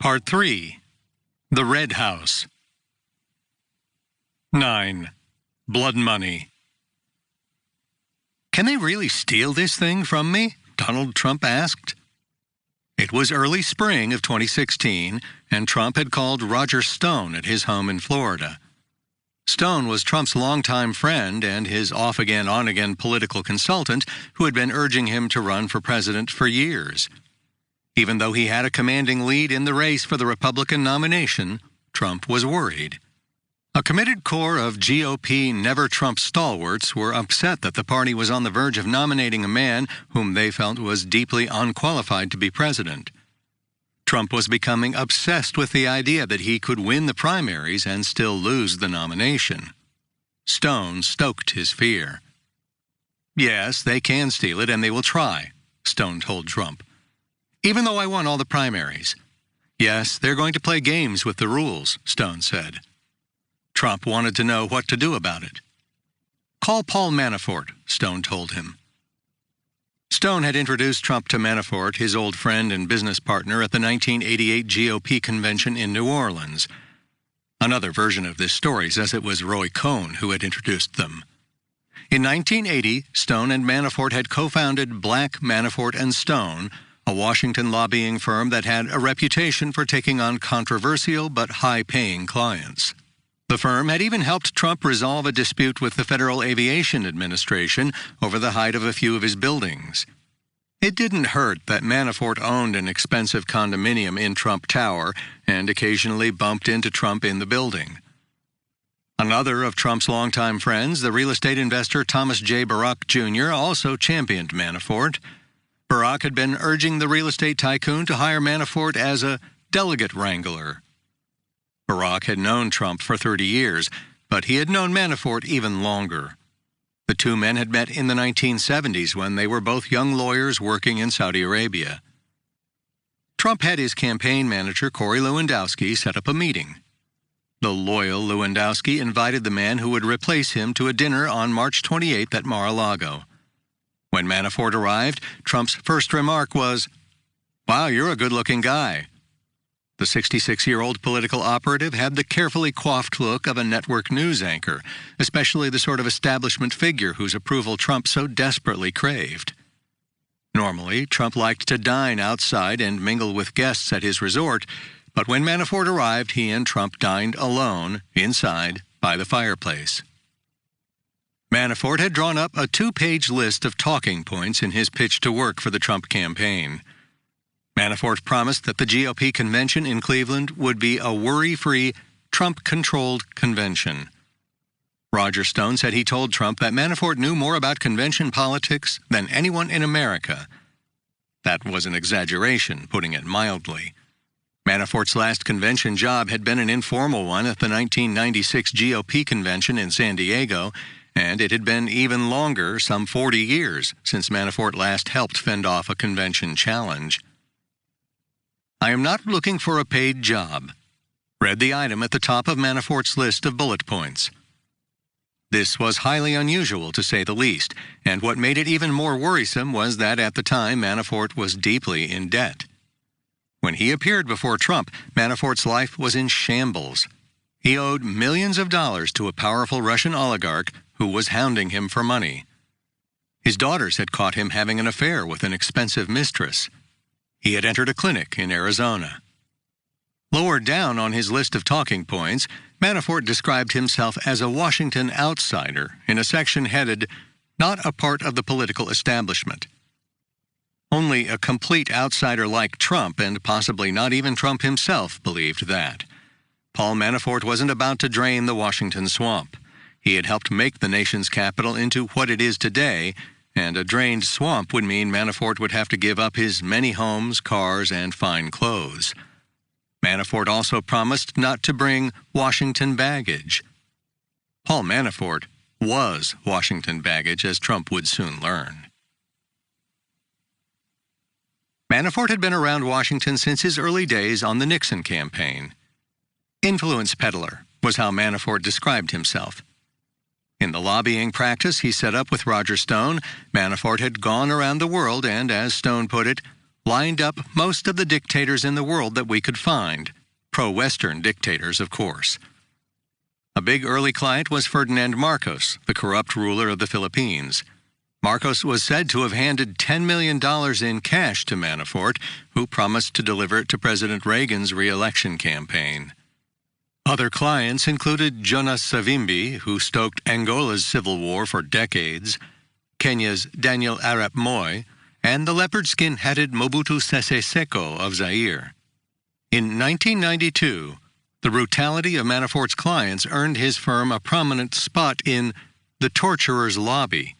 Part 3. The Red House. 9. Blood money. Can they really steal this thing from me? Donald Trump asked. It was early spring of 2016, and Trump had called Roger Stone at his home in Florida. Stone was Trump's longtime friend and his off-again, on-again political consultant who had been urging him to run for president for years. Even though he had a commanding lead in the race for the Republican nomination, Trump was worried. A committed core of GOP never-Trump stalwarts were upset that the party was on the verge of nominating a man whom they felt was deeply unqualified to be president. Trump was becoming obsessed with the idea that he could win the primaries and still lose the nomination. Stone stoked his fear. Yes, they can steal it, and they will try, Stone told Trump. Even though I won all the primaries. Yes, they're going to play games with the rules, Stone said. Trump wanted to know what to do about it. Call Paul Manafort, Stone told him. Stone had introduced Trump to Manafort, his old friend and business partner, at the 1988 GOP convention in New Orleans. Another version of this story says it was Roy Cohn who had introduced them. In 1980, Stone and Manafort had co-founded Black, Manafort and Stone, a Washington lobbying firm that had a reputation for taking on controversial but high-paying clients. The firm had even helped Trump resolve a dispute with the Federal Aviation Administration over the height of a few of his buildings. It didn't hurt that Manafort owned an expensive condominium in Trump Tower and occasionally bumped into Trump in the building. Another of Trump's longtime friends, the real estate investor Thomas J. Barack Jr., also championed Manafort. Barack had been urging the real estate tycoon to hire Manafort as a delegate wrangler. Barack had known Trump for 30 years, but he had known Manafort even longer. The two men had met in the 1970s when they were both young lawyers working in Saudi Arabia. Trump had his campaign manager, Corey Lewandowski, set up a meeting. The loyal Lewandowski invited the man who would replace him to a dinner on March 28th at Mar-a-Lago. When Manafort arrived, Trump's first remark was, "Wow, you're a good-looking guy." The 66-year-old political operative had the carefully coiffed look of a network news anchor, especially the sort of establishment figure whose approval Trump so desperately craved. Normally, Trump liked to dine outside and mingle with guests at his resort, but when Manafort arrived, he and Trump dined alone, inside, by the fireplace. Manafort had drawn up a 2-page list of talking points in his pitch to work for the Trump campaign. Manafort promised that the GOP convention in Cleveland would be a worry-free, Trump-controlled convention. Roger Stone said he told Trump that Manafort knew more about convention politics than anyone in America. That was an exaggeration, putting it mildly. Manafort's last convention job had been an informal one at the 1996 GOP convention in San Diego, and it had been even longer, some 40 years, since Manafort last helped fend off a convention challenge. "I am not looking for a paid job," read the item at the top of Manafort's list of bullet points. This was highly unusual, to say the least, and what made it even more worrisome was that at the time Manafort was deeply in debt. When he appeared before Trump, Manafort's life was in shambles. He owed millions of dollars to a powerful Russian oligarch who was hounding him for money. His daughters had caught him having an affair with an expensive mistress. He had entered a clinic in Arizona. Lower down on his list of talking points, Manafort described himself as a Washington outsider in a section headed, "Not a part of the political establishment." Only a complete outsider like Trump, and possibly not even Trump himself, believed that. Paul Manafort wasn't about to drain the Washington swamp. He had helped make the nation's capital into what it is today, and a drained swamp would mean Manafort would have to give up his many homes, cars, and fine clothes. Manafort also promised not to bring Washington baggage. Paul Manafort was Washington baggage, as Trump would soon learn. Manafort had been around Washington since his early days on the Nixon campaign. Influence peddler was how Manafort described himself. In the lobbying practice he set up with Roger Stone, Manafort had gone around the world and, as Stone put it, lined up most of the dictators in the world that we could find, pro-Western dictators, of course. A big early client was Ferdinand Marcos, the corrupt ruler of the Philippines. Marcos was said to have handed $10 million in cash to Manafort, who promised to deliver it to President Reagan's re-election campaign. Other clients included Jonas Savimbi, who stoked Angola's civil war for decades, Kenya's Daniel Arap Moi, and the leopard skin-hatted Mobutu Sese Seko of Zaire. In 1992, the brutality of Manafort's clients earned his firm a prominent spot in The Torturer's Lobby,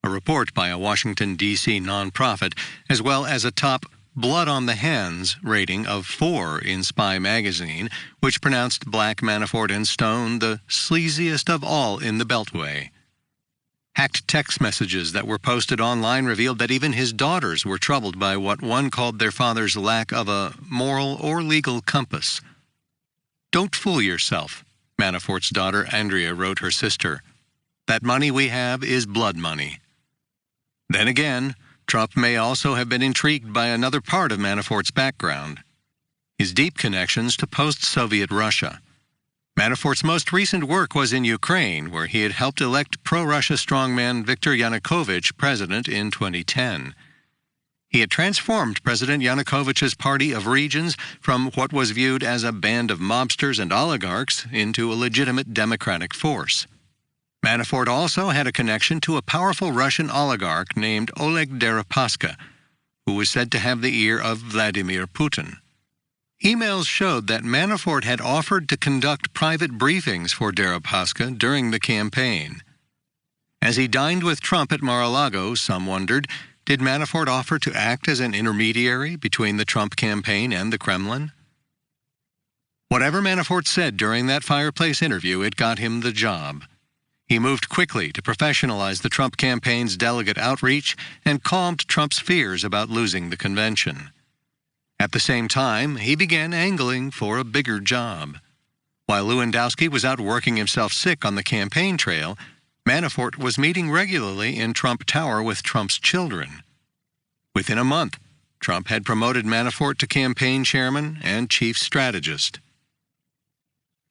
a report by a Washington, D.C. nonprofit, as well as a top blood on the hands rating of 4 in Spy magazine, which pronounced Black, Manafort, and Stone the sleaziest of all in the Beltway. Hacked text messages that were posted online revealed that even his daughters were troubled by what one called their father's lack of a moral or legal compass. "Don't fool yourself," Manafort's daughter Andrea wrote her sister. "That money we have is blood money." Then again, Trump may also have been intrigued by another part of Manafort's background, his deep connections to post-Soviet Russia. Manafort's most recent work was in Ukraine, where he had helped elect pro-Russia strongman Viktor Yanukovych president in 2010. He had transformed President Yanukovych's party of regions from what was viewed as a band of mobsters and oligarchs into a legitimate democratic force. Manafort also had a connection to a powerful Russian oligarch named Oleg Deripaska, who was said to have the ear of Vladimir Putin. Emails showed that Manafort had offered to conduct private briefings for Deripaska during the campaign. As he dined with Trump at Mar-a-Lago, some wondered, did Manafort offer to act as an intermediary between the Trump campaign and the Kremlin? Whatever Manafort said during that fireplace interview, it got him the job. He moved quickly to professionalize the Trump campaign's delegate outreach and calmed Trump's fears about losing the convention. At the same time, he began angling for a bigger job. While Lewandowski was out working himself sick on the campaign trail, Manafort was meeting regularly in Trump Tower with Trump's children. Within a month, Trump had promoted Manafort to campaign chairman and chief strategist.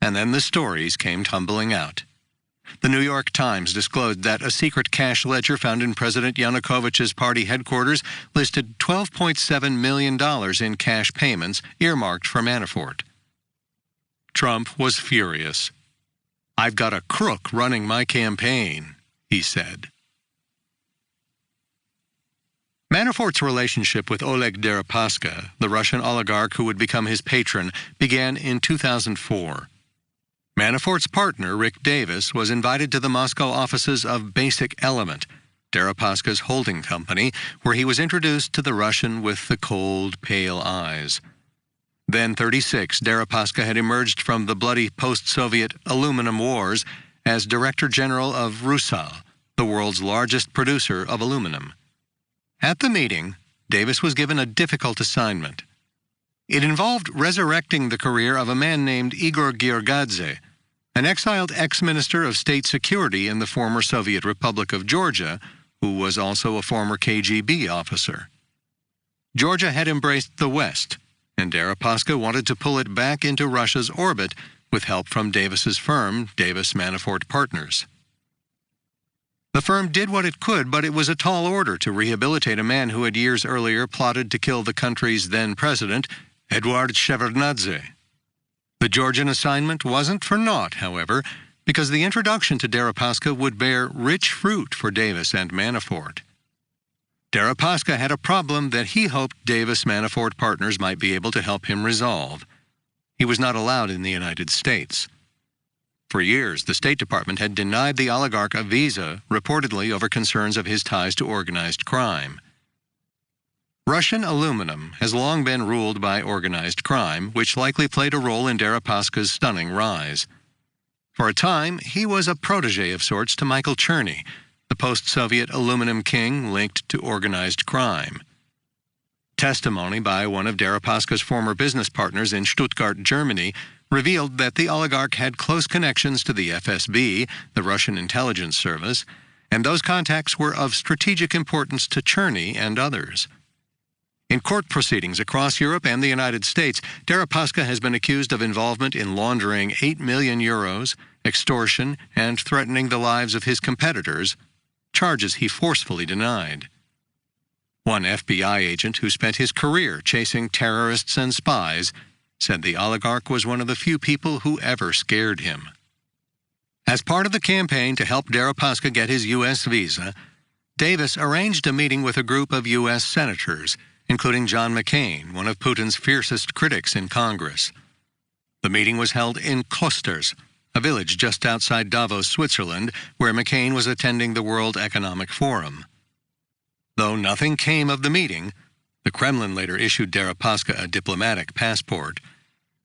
And then the stories came tumbling out. The New York Times disclosed that a secret cash ledger found in President Yanukovych's party headquarters listed $12.7 million in cash payments earmarked for Manafort. Trump was furious. "I've got a crook running my campaign," he said. Manafort's relationship with Oleg Deripaska, the Russian oligarch who would become his patron, began in 2004. Manafort's partner, Rick Davis, was invited to the Moscow offices of Basic Element, Deripaska's holding company, where he was introduced to the Russian with the cold, pale eyes. Then 36, Deripaska had emerged from the bloody post-Soviet aluminum wars as Director General of Rusal, the world's largest producer of aluminum. At the meeting, Davis was given a difficult assignment. It involved resurrecting the career of a man named Igor Giorgadze, an exiled ex-minister of state security in the former Soviet Republic of Georgia, who was also a former KGB officer. Georgia had embraced the West, and Deripaska wanted to pull it back into Russia's orbit with help from Davis's firm, Davis Manafort Partners. The firm did what it could, but it was a tall order to rehabilitate a man who had years earlier plotted to kill the country's then-president, Eduard Shevardnadze. The Georgian assignment wasn't for naught, however, because the introduction to Deripaska would bear rich fruit for Davis and Manafort. Deripaska had a problem that he hoped Davis Manafort Partners might be able to help him resolve. He was not allowed in the United States. For years, the State Department had denied the oligarch a visa, reportedly over concerns of his ties to organized crime. Russian aluminum has long been ruled by organized crime, which likely played a role in Deripaska's stunning rise. For a time, he was a protege of sorts to Michael Cherney, the post-Soviet aluminum king linked to organized crime. Testimony by one of Deripaska's former business partners in Stuttgart, Germany, revealed that the oligarch had close connections to the FSB, the Russian intelligence service, and those contacts were of strategic importance to Cherney and others. In court proceedings across Europe and the United States, Deripaska has been accused of involvement in laundering 8 million euros, extortion, and threatening the lives of his competitors, charges he forcefully denied. One FBI agent who spent his career chasing terrorists and spies said the oligarch was one of the few people who ever scared him. As part of the campaign to help Deripaska get his U.S. visa, Davis arranged a meeting with a group of U.S. senators, including John McCain, one of Putin's fiercest critics in Congress. The meeting was held in Klosters, a village just outside Davos, Switzerland, where McCain was attending the World Economic Forum. Though nothing came of the meeting, the Kremlin later issued Deripaska a diplomatic passport.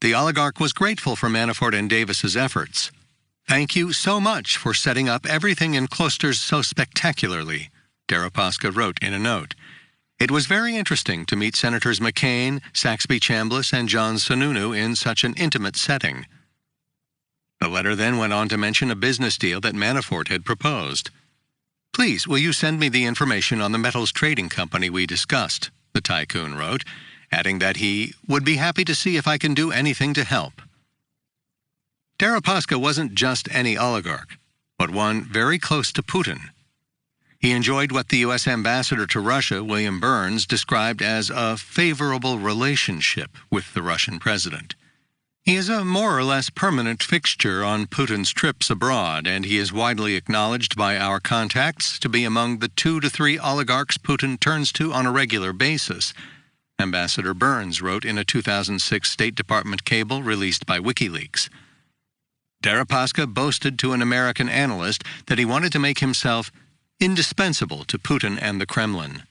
The oligarch was grateful for Manafort and Davis's efforts. "Thank you so much for setting up everything in Klosters so spectacularly," Deripaska wrote in a note. "It was very interesting to meet Senators McCain, Saxby-Chambliss, and John Sununu in such an intimate setting." The letter then went on to mention a business deal that Manafort had proposed. "Please, will you send me the information on the metals trading company we discussed?" the tycoon wrote, adding that he would be happy to see if I can do anything to help. Deripaska wasn't just any oligarch, but one very close to Putin. He enjoyed what the U.S. ambassador to Russia, William Burns, described as a favorable relationship with the Russian president. He is a more or less permanent fixture on Putin's trips abroad, and he is widely acknowledged by our contacts to be among the 2 to 3 oligarchs Putin turns to on a regular basis, Ambassador Burns wrote in a 2006 State Department cable released by WikiLeaks. Deripaska boasted to an American analyst that he wanted to make himself indispensable to Putin and the Kremlin.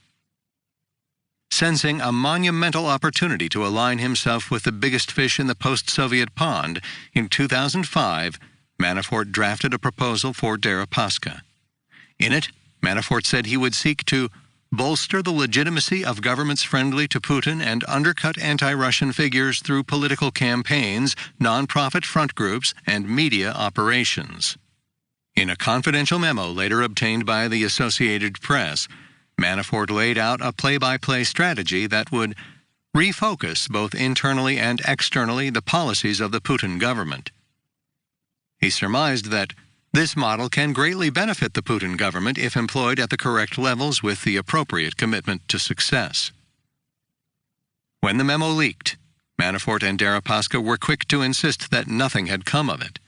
Sensing a monumental opportunity to align himself with the biggest fish in the post-Soviet pond, in 2005, Manafort drafted a proposal for Deripaska. In it, Manafort said he would seek to bolster the legitimacy of governments friendly to Putin and undercut anti-Russian figures through political campaigns, non-profit front groups, and media operations. In a confidential memo later obtained by the Associated Press, Manafort laid out a play-by-play strategy that would refocus both internally and externally the policies of the Putin government. He surmised that this model can greatly benefit the Putin government if employed at the correct levels with the appropriate commitment to success. When the memo leaked, Manafort and Deripaska were quick to insist that nothing had come of it.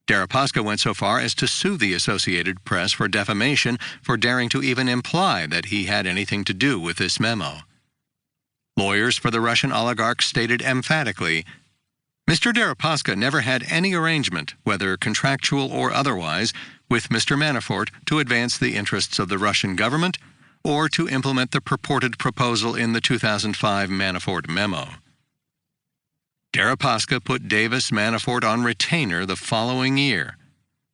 Deripaska went so far as to sue the Associated Press for defamation for daring to even imply that he had anything to do with this memo. Lawyers for the Russian oligarch stated emphatically, Mr. Deripaska never had any arrangement, whether contractual or otherwise, with Mr. Manafort to advance the interests of the Russian government or to implement the purported proposal in the 2005 Manafort memo. Deripaska put Davis Manafort on retainer the following year,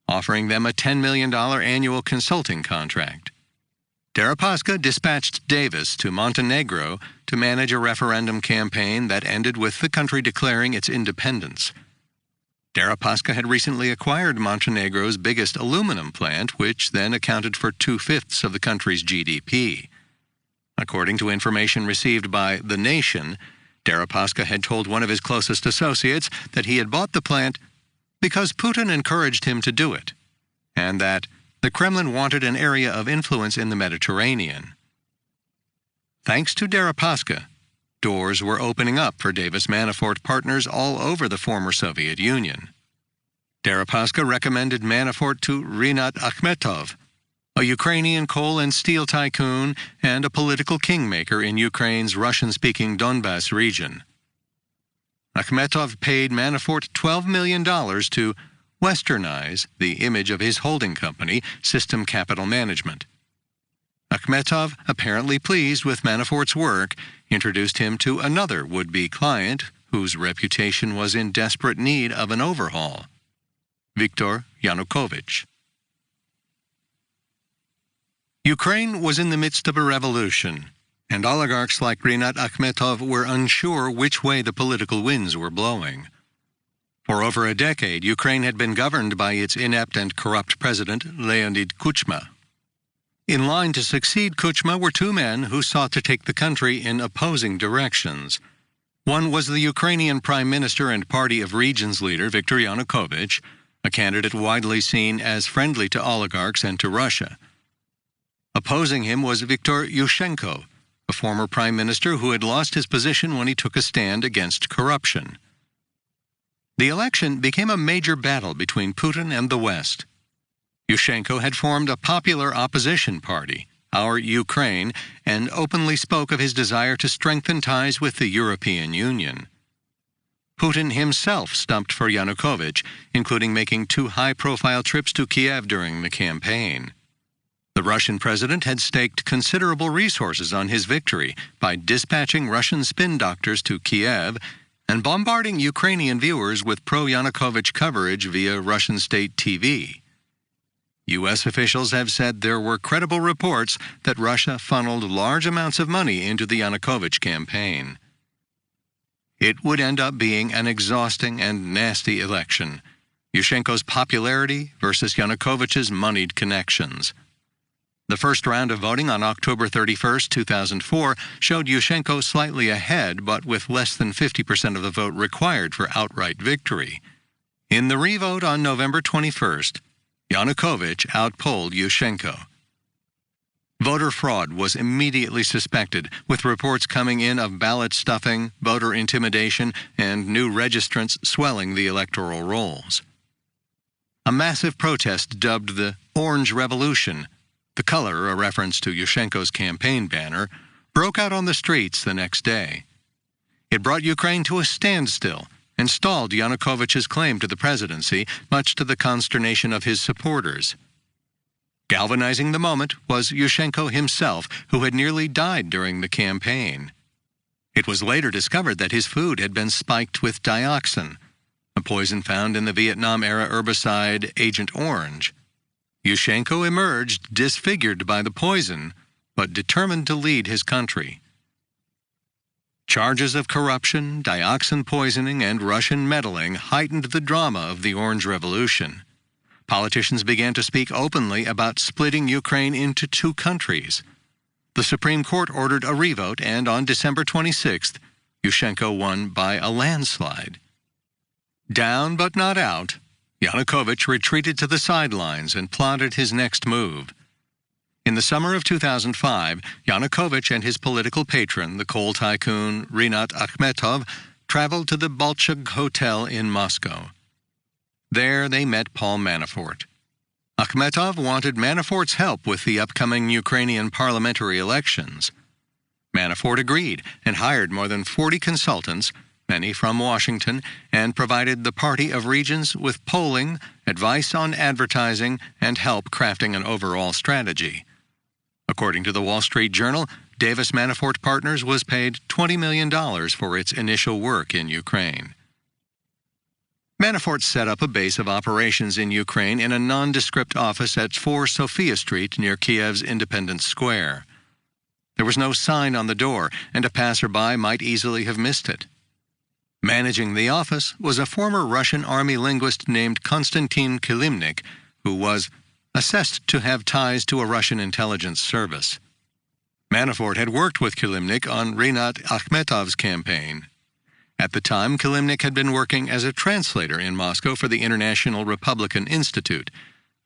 offering them a $10 million annual consulting contract. Deripaska dispatched Davis to Montenegro to manage a referendum campaign that ended with the country declaring its independence. Deripaska had recently acquired Montenegro's biggest aluminum plant, which then accounted for 2/5 of the country's GDP. According to information received by The Nation, Deripaska had told one of his closest associates that he had bought the plant because Putin encouraged him to do it, and that the Kremlin wanted an area of influence in the Mediterranean. Thanks to Deripaska, doors were opening up for Davis Manafort partners all over the former Soviet Union. Deripaska recommended Manafort to Rinat Akhmetov, a Ukrainian coal and steel tycoon and a political kingmaker in Ukraine's Russian-speaking Donbas region. Akhmetov paid Manafort $12 million to westernize the image of his holding company, System Capital Management. Akhmetov, apparently pleased with Manafort's work, introduced him to another would-be client whose reputation was in desperate need of an overhaul, Viktor Yanukovych. Ukraine was in the midst of a revolution, and oligarchs like Rinat Akhmetov were unsure which way the political winds were blowing. For over a decade, Ukraine had been governed by its inept and corrupt president, Leonid Kuchma. In line to succeed Kuchma were two men who sought to take the country in opposing directions. One was the Ukrainian Prime Minister and Party of Regions leader Viktor Yanukovych, a candidate widely seen as friendly to oligarchs and to Russia. Opposing him was Viktor Yushchenko, a former prime minister who had lost his position when he took a stand against corruption. The election became a major battle between Putin and the West. Yushchenko had formed a popular opposition party, Our Ukraine, and openly spoke of his desire to strengthen ties with the European Union. Putin himself stumped for Yanukovych, including making two high-profile trips to Kiev during the campaign. The Russian president had staked considerable resources on his victory by dispatching Russian spin doctors to Kiev and bombarding Ukrainian viewers with pro-Yanukovych coverage via Russian state TV. U.S. officials have said there were credible reports that Russia funneled large amounts of money into the Yanukovych campaign. It would end up being an exhausting and nasty election. Yushchenko's popularity versus Yanukovych's moneyed connections. The first round of voting on October 31, 2004, showed Yushchenko slightly ahead, but with less than 50% of the vote required for outright victory. In the revote on November 21st, Yanukovych outpolled Yushchenko. Voter fraud was immediately suspected, with reports coming in of ballot stuffing, voter intimidation, and new registrants swelling the electoral rolls. A massive protest dubbed the Orange Revolution, the color a reference to Yushchenko's campaign banner, broke out on the streets the next day. It brought Ukraine to a standstill and stalled Yanukovych's claim to the presidency, much to the consternation of his supporters. Galvanizing the moment was Yushchenko himself, who had nearly died during the campaign. It was later discovered that his food had been spiked with dioxin, a poison found in the Vietnam-era herbicide Agent Orange. Yushchenko emerged disfigured by the poison, but determined to lead his country. Charges of corruption, dioxin poisoning, and Russian meddling heightened the drama of the Orange Revolution. Politicians began to speak openly about splitting Ukraine into two countries. The Supreme Court ordered a revote, and on December 26th, Yushchenko won by a landslide. Down but not out, Yanukovych retreated to the sidelines and plotted his next move. In the summer of 2005, Yanukovych and his political patron, the coal tycoon Rinat Akhmetov, traveled to the Bolshoi Hotel in Moscow. There they met Paul Manafort. Akhmetov wanted Manafort's help with the upcoming Ukrainian parliamentary elections. Manafort agreed and hired more than 40 consultants, many from Washington, and provided the Party of Regions with polling, advice on advertising, and help crafting an overall strategy. According to the Wall Street Journal, Davis Manafort Partners was paid $20 million for its initial work in Ukraine. Manafort set up a base of operations in Ukraine in a nondescript office at 4 Sophia Street near Kiev's Independence Square. There was no sign on the door, and a passerby might easily have missed it. Managing the office was a former Russian army linguist named Konstantin Kilimnik, who was assessed to have ties to a Russian intelligence service. Manafort had worked with Kilimnik on Rinat Akhmetov's campaign. At the time, Kilimnik had been working as a translator in Moscow for the International Republican Institute,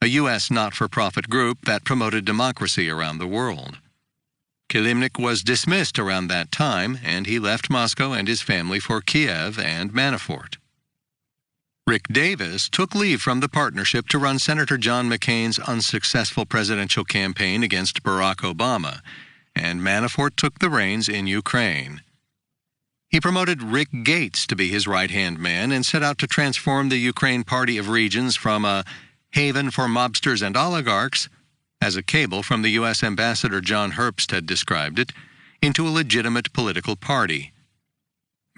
a U.S. not-for-profit group that promoted democracy around the world. Kilimnik was dismissed around that time, and he left Moscow and his family for Kiev and Manafort. Rick Davis took leave from the partnership to run Senator John McCain's unsuccessful presidential campaign against Barack Obama, and Manafort took the reins in Ukraine. He promoted Rick Gates to be his right-hand man and set out to transform the Ukraine Party of Regions from a haven for mobsters and oligarchs, as a cable from the U.S. Ambassador John Herbst had described it, into a legitimate political party.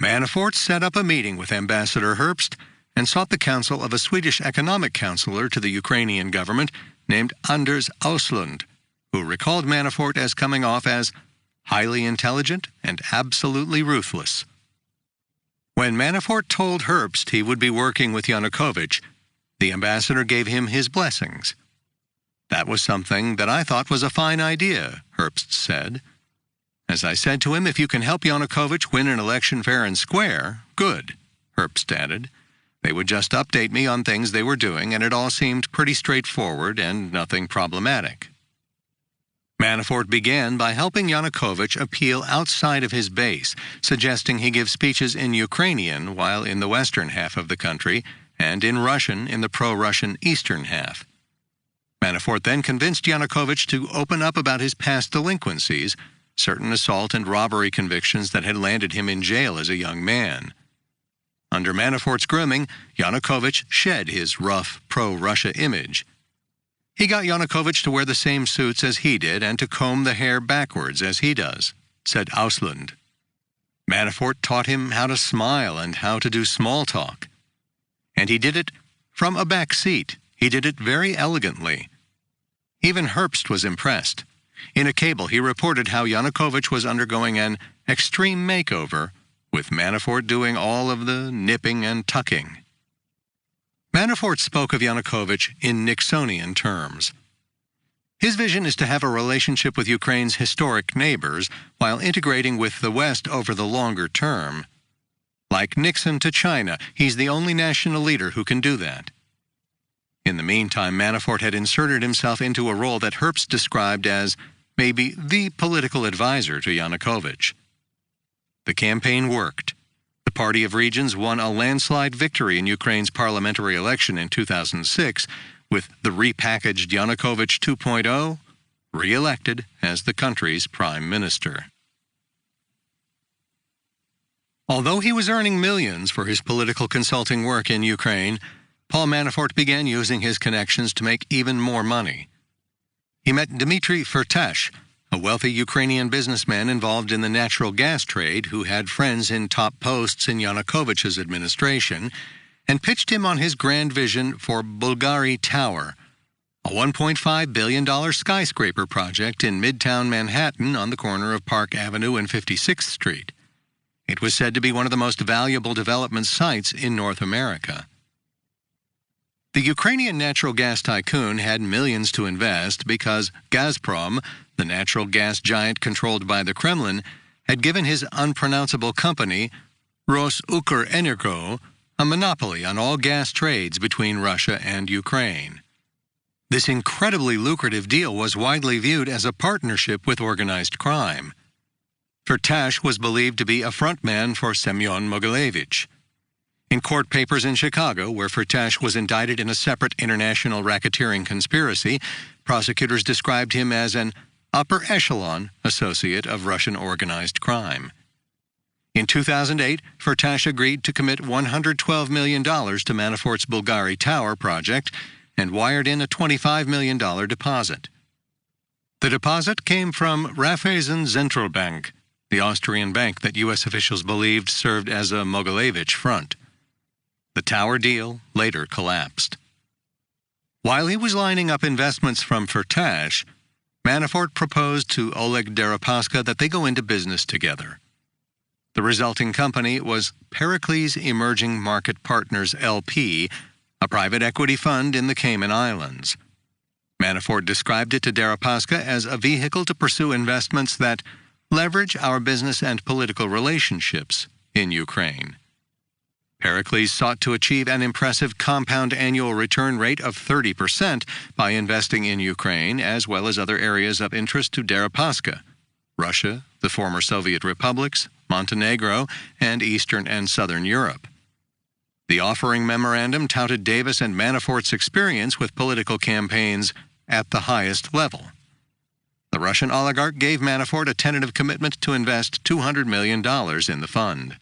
Manafort set up a meeting with Ambassador Herbst and sought the counsel of a Swedish economic counselor to the Ukrainian government named Anders Åslund, who recalled Manafort as coming off as highly intelligent and absolutely ruthless. When Manafort told Herbst he would be working with Yanukovych, the ambassador gave him his blessings. "That was something that I thought was a fine idea," Herbst said. "As I said to him, if you can help Yanukovych win an election fair and square, good," Herbst added. "They would just update me on things they were doing, and it all seemed pretty straightforward and nothing problematic." Manafort began by helping Yanukovych appeal outside of his base, suggesting he give speeches in Ukrainian while in the western half of the country and in Russian in the pro-Russian eastern half. Manafort then convinced Yanukovych to open up about his past delinquencies, certain assault and robbery convictions that had landed him in jail as a young man. Under Manafort's grooming, Yanukovych shed his rough, pro-Russia image. He got Yanukovych to wear the same suits as he did and to comb the hair backwards as he does, said Auslund. Manafort taught him how to smile and how to do small talk. And he did it from a back seat. He did it very elegantly. Even Herbst was impressed. In a cable, he reported how Yanukovych was undergoing an extreme makeover, with Manafort doing all of the nipping and tucking. Manafort spoke of Yanukovych in Nixonian terms. His vision is to have a relationship with Ukraine's historic neighbors while integrating with the West over the longer term. Like Nixon to China, he's the only national leader who can do that. In the meantime, Manafort had inserted himself into a role that Herbst described as maybe the political advisor to Yanukovych. The campaign worked. The Party of Regions won a landslide victory in Ukraine's parliamentary election in 2006, with the repackaged Yanukovych 2.0 re-elected as the country's prime minister. Although he was earning millions for his political consulting work in Ukraine, Paul Manafort began using his connections to make even more money. He met Dmitry Firtash, a wealthy Ukrainian businessman involved in the natural gas trade who had friends in top posts in Yanukovych's administration, and pitched him on his grand vision for Bulgari Tower, a $1.5 billion skyscraper project in Midtown Manhattan on the corner of Park Avenue and 56th Street. It was said to be one of the most valuable development sites in North America. The Ukrainian natural gas tycoon had millions to invest because Gazprom, the natural gas giant controlled by the Kremlin, had given his unpronounceable company, Rusukrenergo, a monopoly on all gas trades between Russia and Ukraine. This incredibly lucrative deal was widely viewed as a partnership with organized crime. Firtash was believed to be a frontman for Semyon Mogilevich. In court papers in Chicago, where Firtash was indicted in a separate international racketeering conspiracy, prosecutors described him as an upper echelon associate of Russian organized crime. In 2008, Firtash agreed to commit $112 million to Manafort's Bulgari Tower project and wired in a $25 million deposit. The deposit came from Raiffeisen Zentralbank, the Austrian bank that U.S. officials believed served as a Mogilevich front. The tower deal later collapsed. While he was lining up investments from Firtash, Manafort proposed to Oleg Deripaska that they go into business together. The resulting company was Pericles Emerging Market Partners LP, a private equity fund in the Cayman Islands. Manafort described it to Deripaska as a vehicle to pursue investments that leverage our business and political relationships in Ukraine. Pericles sought to achieve an impressive compound annual return rate of 30% by investing in Ukraine as well as other areas of interest to Deripaska, Russia, the former Soviet republics, Montenegro, and Eastern and Southern Europe. The offering memorandum touted Davis and Manafort's experience with political campaigns at the highest level. The Russian oligarch gave Manafort a tentative commitment to invest $200 million in the fund.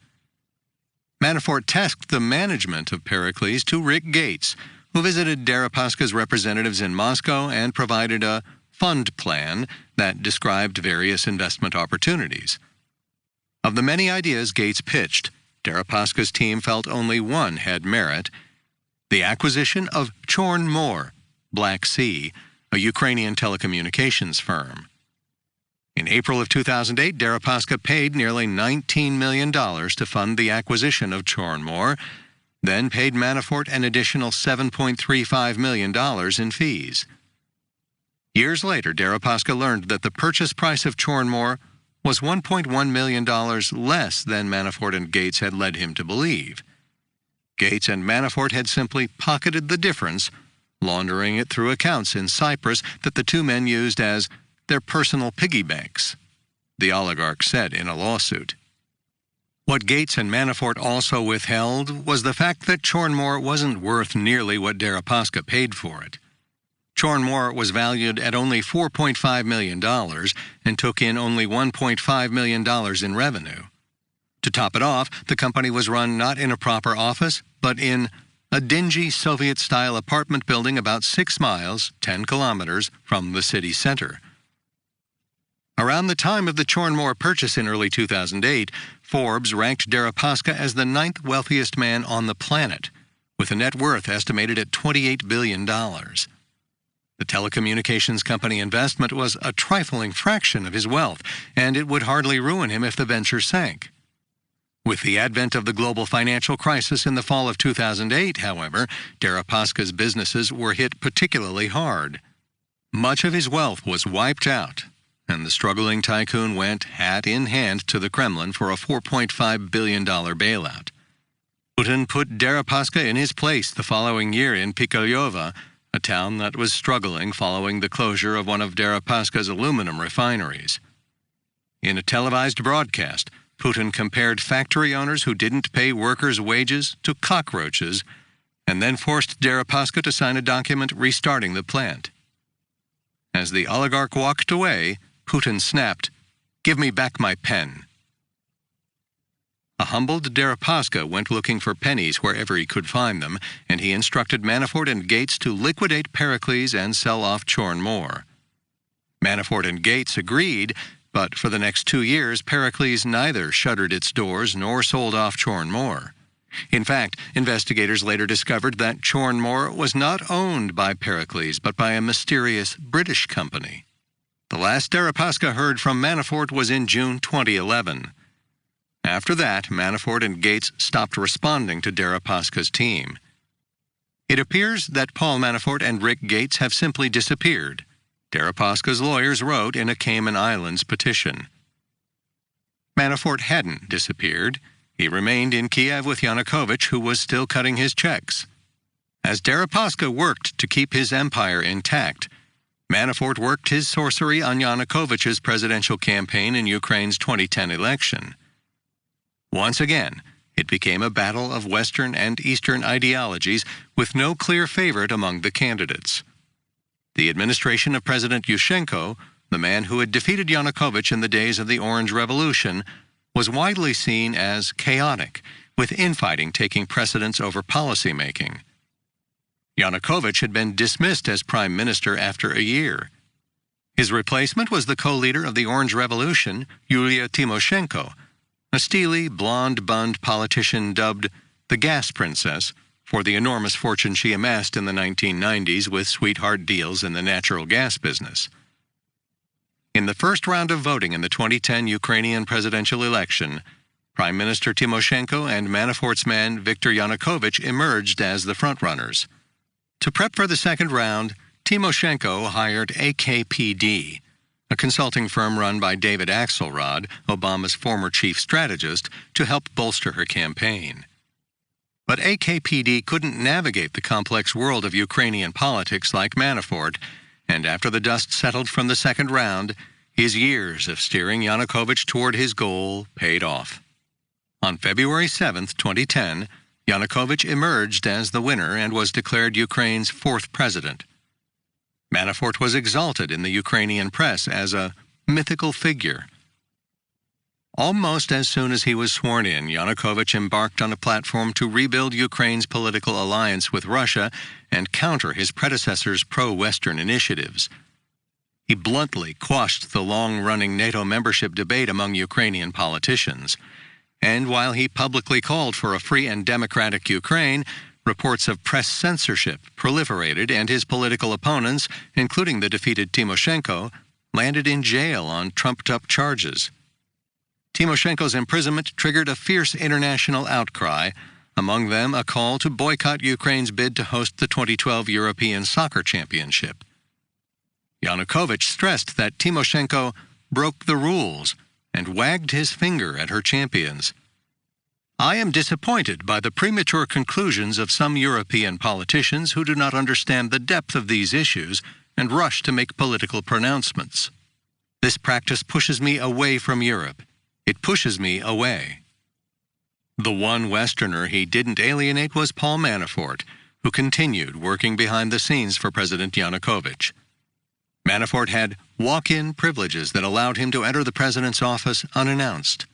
Manafort tasked the management of Pericles to Rick Gates, who visited Deripaska's representatives in Moscow and provided a fund plan that described various investment opportunities. Of the many ideas Gates pitched, Deripaska's team felt only one had merit: the acquisition of Chorn Mor, Black Sea, a Ukrainian telecommunications firm. In April of 2008, Deripaska paid nearly $19 million to fund the acquisition of Chorn Mor, then paid Manafort an additional $7.35 million in fees. Years later, Deripaska learned that the purchase price of Chornmoor was $1.1 million less than Manafort and Gates had led him to believe. Gates and Manafort had simply pocketed the difference, laundering it through accounts in Cyprus that the two men used as their personal piggy banks, the oligarch said in a lawsuit. What Gates and Manafort also withheld was the fact that Chornmoor wasn't worth nearly what Deripaska paid for it. Chornmoor was valued at only $4.5 million and took in only $1.5 million in revenue. To top it off, the company was run not in a proper office, but in a dingy Soviet-style apartment building about 6 miles, 10 kilometers, from the city center. Around the time of the Chornmoor purchase in early 2008, Forbes ranked Deripaska as the 9th wealthiest man on the planet, with a net worth estimated at $28 billion. The telecommunications company investment was a trifling fraction of his wealth, and it would hardly ruin him if the venture sank. With the advent of the global financial crisis in the fall of 2008, however, Deripaska's businesses were hit particularly hard. Much of his wealth was wiped out, and the struggling tycoon went hat in hand to the Kremlin for a $4.5 billion bailout. Putin put Deripaska in his place the following year in Pikolyova, a town that was struggling following the closure of one of Deripaska's aluminum refineries. In a televised broadcast, Putin compared factory owners who didn't pay workers' wages to cockroaches, and then forced Deripaska to sign a document restarting the plant. As the oligarch walked away, Putin snapped, "Give me back my pen." A humbled Deripaska went looking for pennies wherever he could find them, and he instructed Manafort and Gates to liquidate Pericles and sell off Chornmoor. Manafort and Gates agreed, but for the next 2 years, Pericles neither shuttered its doors nor sold off Chornmoor. In fact, investigators later discovered that Chornmoor was not owned by Pericles, but by a mysterious British company. The last Deripaska heard from Manafort was in June 2011. After that, Manafort and Gates stopped responding to Deripaska's team. It appears that Paul Manafort and Rick Gates have simply disappeared, Deripaska's lawyers wrote in a Cayman Islands petition. Manafort hadn't disappeared. He remained in Kiev with Yanukovych, who was still cutting his checks. As Deripaska worked to keep his empire intact, Manafort worked his sorcery on Yanukovych's presidential campaign in Ukraine's 2010 election. Once again, it became a battle of Western and Eastern ideologies with no clear favorite among the candidates. The administration of President Yushchenko, the man who had defeated Yanukovych in the days of the Orange Revolution, was widely seen as chaotic, with infighting taking precedence over policymaking. Yanukovych had been dismissed as prime minister after a year. His replacement was the co-leader of the Orange Revolution, Yulia Tymoshenko, a steely, blonde-bunned politician dubbed the Gas Princess for the enormous fortune she amassed in the 1990s with sweetheart deals in the natural gas business. In the first round of voting in the 2010 Ukrainian presidential election, Prime Minister Tymoshenko and Manafort's man Viktor Yanukovych emerged as the frontrunners. To prep for the second round, Tymoshenko hired AKPD, a consulting firm run by David Axelrod, Obama's former chief strategist, to help bolster her campaign. But AKPD couldn't navigate the complex world of Ukrainian politics like Manafort, and after the dust settled from the second round, his years of steering Yanukovych toward his goal paid off. On February 7, 2010, Yanukovych emerged as the winner and was declared Ukraine's fourth president. Manafort was exalted in the Ukrainian press as a mythical figure. Almost as soon as he was sworn in, Yanukovych embarked on a platform to rebuild Ukraine's political alliance with Russia and counter his predecessor's pro-Western initiatives. He bluntly quashed the long-running NATO membership debate among Ukrainian politicians. And while he publicly called for a free and democratic Ukraine, reports of press censorship proliferated, and his political opponents, including the defeated Tymoshenko, landed in jail on trumped-up charges. Tymoshenko's imprisonment triggered a fierce international outcry, among them a call to boycott Ukraine's bid to host the 2012 European Soccer Championship. Yanukovych stressed that Tymoshenko broke the rules and wagged his finger at her champions. "I am disappointed by the premature conclusions of some European politicians who do not understand the depth of these issues and rush to make political pronouncements. This practice pushes me away from Europe. It pushes me away." The one Westerner he didn't alienate was Paul Manafort, who continued working behind the scenes for President Yanukovych. Manafort had walk-in privileges that allowed him to enter the president's office unannounced.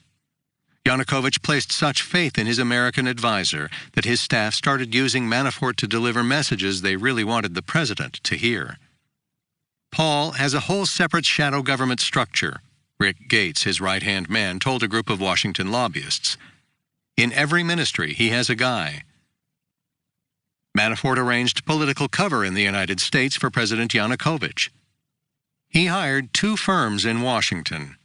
Yanukovych placed such faith in his American advisor that his staff started using Manafort to deliver messages they really wanted the president to hear. Paul has a whole separate shadow government structure, Rick Gates, his right-hand man, told a group of Washington lobbyists. In every ministry, he has a guy. Manafort arranged political cover in the United States for President Yanukovych. He hired two firms in Washington,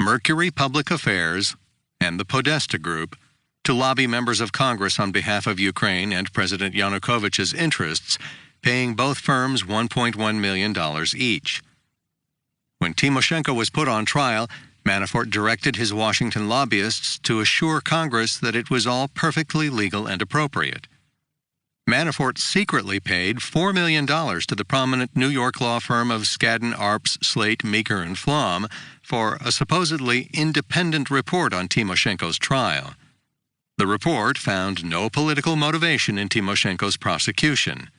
Mercury Public Affairs and the Podesta Group, to lobby members of Congress on behalf of Ukraine and President Yanukovych's interests, paying both firms $1.1 million each. When Tymoshenko was put on trial, Manafort directed his Washington lobbyists to assure Congress that it was all perfectly legal and appropriate. Manafort secretly paid $4 million to the prominent New York law firm of Skadden Arps, Slate, Meeker, and Flom for a supposedly independent report on Tymoshenko's trial. The report found no political motivation in Tymoshenko's prosecution.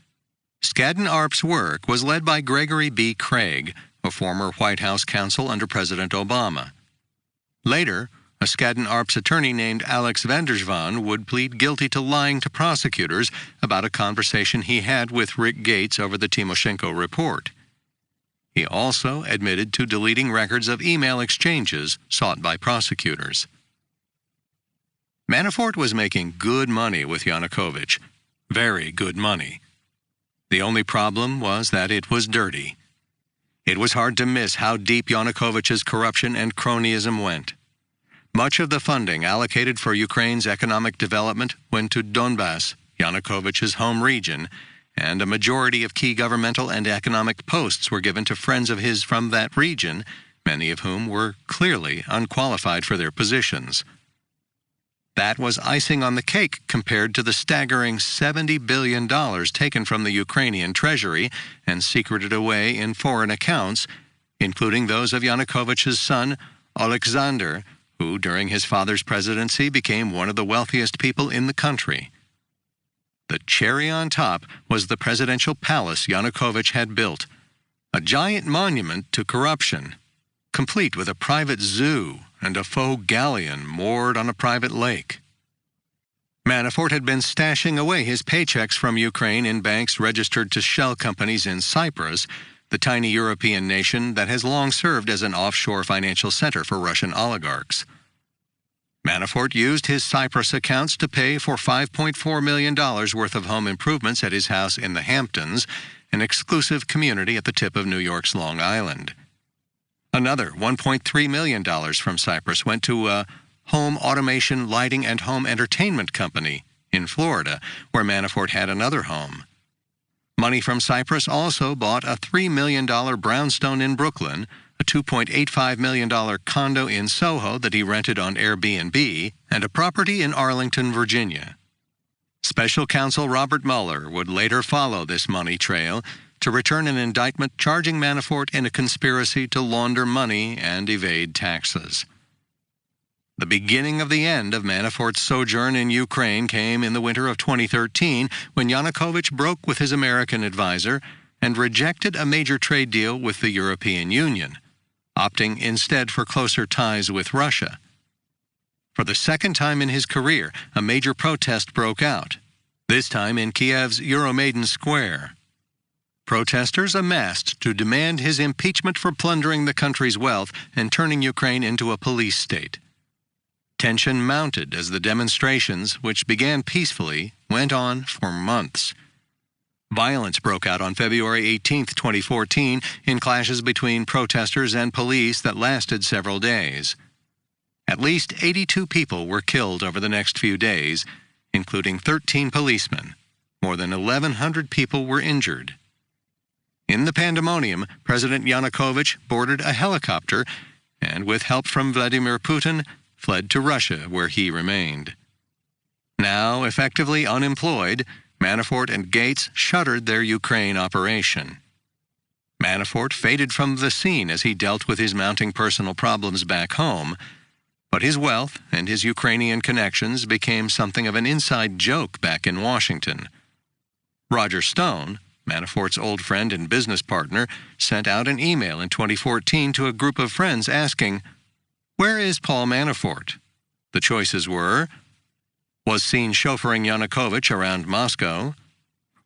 Skadden Arps' work was led by Gregory B. Craig, a former White House counsel under President Obama. Later, a Skadden Arps attorney named Alex Vandersvan would plead guilty to lying to prosecutors about a conversation he had with Rick Gates over the Tymoshenko report. He also admitted to deleting records of email exchanges sought by prosecutors. Manafort was making good money with Yanukovych, very good money. The only problem was that it was dirty. It was hard to miss how deep Yanukovych's corruption and cronyism went. Much of the funding allocated for Ukraine's economic development went to Donbass, Yanukovych's home region, and a majority of key governmental and economic posts were given to friends of his from that region, many of whom were clearly unqualified for their positions. That was icing on the cake compared to the staggering $70 billion taken from the Ukrainian treasury and secreted away in foreign accounts, including those of Yanukovych's son, Alexander, who during his father's presidency became one of the wealthiest people in the country. The cherry on top was the presidential palace Yanukovych had built, a giant monument to corruption, complete with a private zoo and a faux galleon moored on a private lake. Manafort had been stashing away his paychecks from Ukraine in banks registered to shell companies in Cyprus, the tiny European nation that has long served as an offshore financial center for Russian oligarchs. Manafort used his Cyprus accounts to pay for $5.4 million worth of home improvements at his house in the Hamptons, an exclusive community at the tip of New York's Long Island. Another $1.3 million from Cyprus went to a home automation, lighting, and home entertainment company in Florida, where Manafort had another home. Money from Cyprus also bought a $3 million brownstone in Brooklyn, a $2.85 million condo in Soho that he rented on Airbnb, and a property in Arlington, Virginia. Special counsel Robert Mueller would later follow this money trail to return an indictment charging Manafort in a conspiracy to launder money and evade taxes. The beginning of the end of Manafort's sojourn in Ukraine came in the winter of 2013 when Yanukovych broke with his American advisor and rejected a major trade deal with the European Union, opting instead for closer ties with Russia. For the second time in his career, a major protest broke out, this time in Kiev's Euromaidan Square. Protesters amassed to demand his impeachment for plundering the country's wealth and turning Ukraine into a police state. Tension mounted as the demonstrations, which began peacefully, went on for months. Violence broke out on February 18, 2014, in clashes between protesters and police that lasted several days. At least 82 people were killed over the next few days, including 13 policemen. More than 1,100 people were injured. In the pandemonium, President Yanukovych boarded a helicopter and, with help from Vladimir Putin, fled to Russia, where he remained. Now effectively unemployed, Manafort and Gates shuttered their Ukraine operation. Manafort faded from the scene as he dealt with his mounting personal problems back home, but his wealth and his Ukrainian connections became something of an inside joke back in Washington. Roger Stone, Manafort's old friend and business partner, sent out an email in 2014 to a group of friends asking, "Where is Paul Manafort?" The choices were: was seen chauffeuring Yanukovych around Moscow,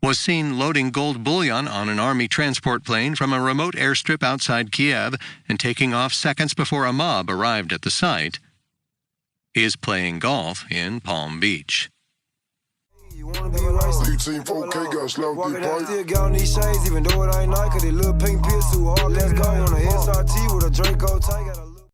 was seen loading gold bullion on an army transport plane from a remote airstrip outside Kiev and taking off seconds before a mob arrived at the site, is playing golf in Palm Beach. You wanna be right, 18 4K got slow walking down, still got on these shades, even though it ain't night, cause they little pink piss too hard. Let's go on a SRT with a Draco tank.